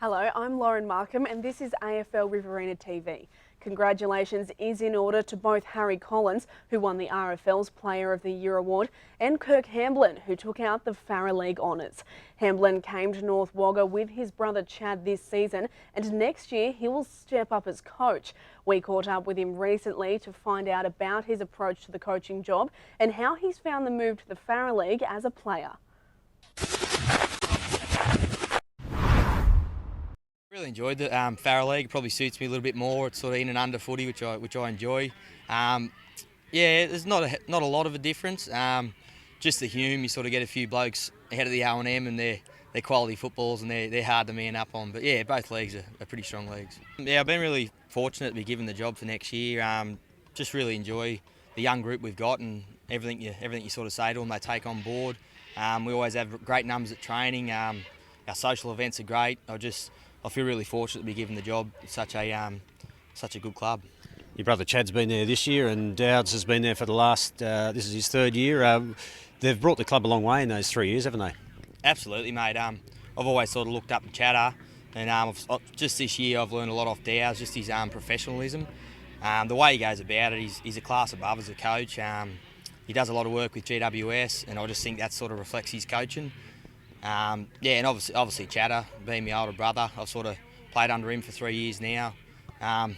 Hello, I'm Lauren Markham and this is AFL Riverina TV. Congratulations is in order to both Harry Collins, who won the RFL's Player of the Year award, and Kirk Hamblin, who took out the Farrer League honours. Hamblin came to North Wagga with his brother Chad this season, and next year he will step up as coach. We caught up with him recently to find out about his approach to the coaching job and how he's found the move to the Farrer League as a player. Really enjoyed the Farrer League. It probably suits me a little bit more. It's sort of in and under footy, which I enjoy. Yeah, there's not a lot of a difference. Just the Hume, you sort of get a few blokes ahead of the O&M, and they're quality footballs and they're hard to man up on. But yeah, both leagues are pretty strong leagues. Yeah, I've been really fortunate to be given the job for next year. Just really enjoy the young group we've got and everything you sort of say to them, they take on board. We always have great numbers at training. Our social events are great. I feel really fortunate to be given the job. It's such a good club. Your brother Chad's been there this year, and Dowds has been there for the last. This is his third year. They've brought the club a long way in those 3 years, haven't they? Absolutely, mate. I've always sort of looked up to Chadder, and just this year I've learned a lot off Dowds. Just his professionalism, the way he goes about it. He's a class above as a coach. He does a lot of work with GWS, and I just think that sort of reflects his coaching. Yeah, and obviously Chadder, being my older brother, I've sort of played under him for 3 years now.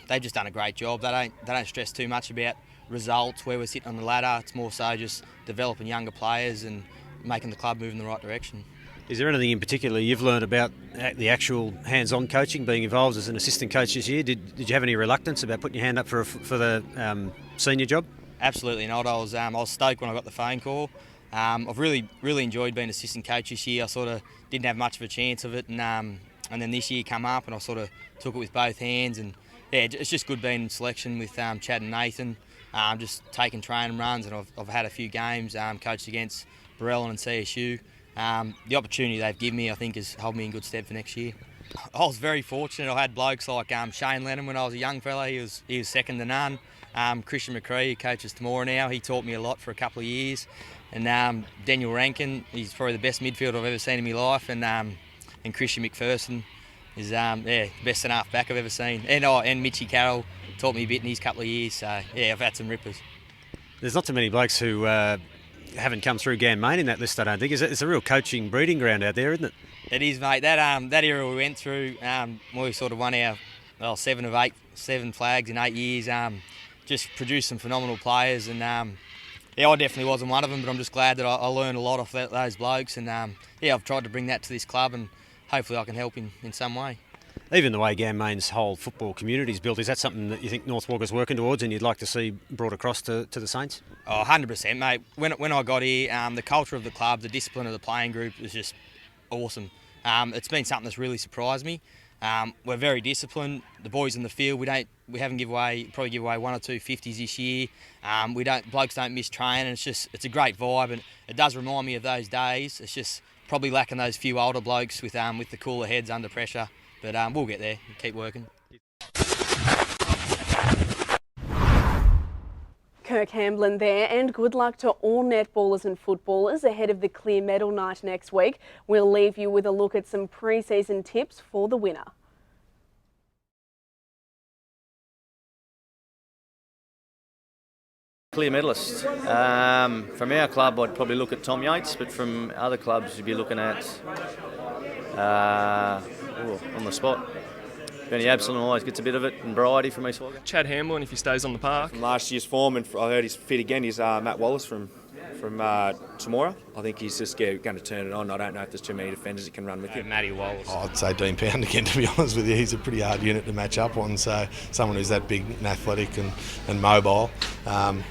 They've just done a great job. They don't stress too much about results, where we're sitting on the ladder. It's more so just developing younger players and making the club move in the right direction. Is there anything in particular you've learned about the actual hands-on coaching, being involved as an assistant coach this year? Did you have any reluctance about putting your hand up for the senior job? Absolutely not. I was stoked when I got the phone call. I've really enjoyed being assistant coach this year. I sort of didn't have much of a chance of it, and then this year come up, and I sort of took it with both hands. And yeah, it's just good being in selection with Chad and Nathan. Just taking training runs, and I've had a few games coached against Barellan and CSU. The opportunity they've given me, I think, has held me in good stead for next year. I was very fortunate. I had blokes like Shane Lennon when I was a young fella. He was second to none. Christian McCree, who coaches Temora now, he taught me a lot for a couple of years. And Daniel Rankin, he's probably the best midfielder I've ever seen in my life. And Christian McPherson is best half back I've ever seen. And Mitchie Carroll taught me a bit in his couple of years. So yeah, I've had some rippers. There's not too many blokes who haven't come through Ganmain in that list, I don't think. It's a real coaching breeding ground out there, isn't it? It is, mate. That era we went through, we sort of won our 7 flags in 8 years. Just produced some phenomenal players, and yeah, I definitely wasn't one of them, but I'm just glad that I learned a lot off those blokes, and yeah, I've tried to bring that to this club, and hopefully I can help in some way. Even the way Ganmain's whole football community is built, is that something that you think North Wagga's working towards and you'd like to see brought across to the Saints? Oh, 100%, mate. When I got here, the culture of the club, the discipline of the playing group was just awesome. It's been something that's really surprised me. We're very disciplined. The boys in the field, we haven't probably give away 1 or 2 50s this year. Blokes don't miss training. It's a great vibe, and it does remind me of those days. It's just probably lacking those few older blokes with the cooler heads under pressure. But we'll get there. Keep working. Kirk Hamblin there, and good luck to all netballers and footballers ahead of the clear medal night next week. We'll leave you with a look at some pre-season tips for the winner. Clear medalist. From our club, I'd probably look at Tom Yates, but from other clubs, you'd be looking at on the spot. Benny Absalom always gets a bit of it, and variety from East Wagga. Chad Hamblin, if he stays on the park. From last year's form, and I heard he's fit again, is Matt Wallace from Temora. I think he's just going to turn it on. I don't know if there's too many defenders that can run with him. Matty Wallace. I'd say Dean Pound again, to be honest with you. He's a pretty hard unit to match up on, so someone who's that big and athletic and mobile.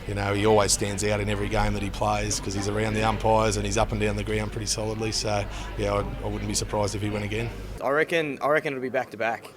He always stands out in every game that he plays because he's around the umpires and he's up and down the ground pretty solidly. So, yeah, I wouldn't be surprised if he went again. I reckon it'll be back-to-back.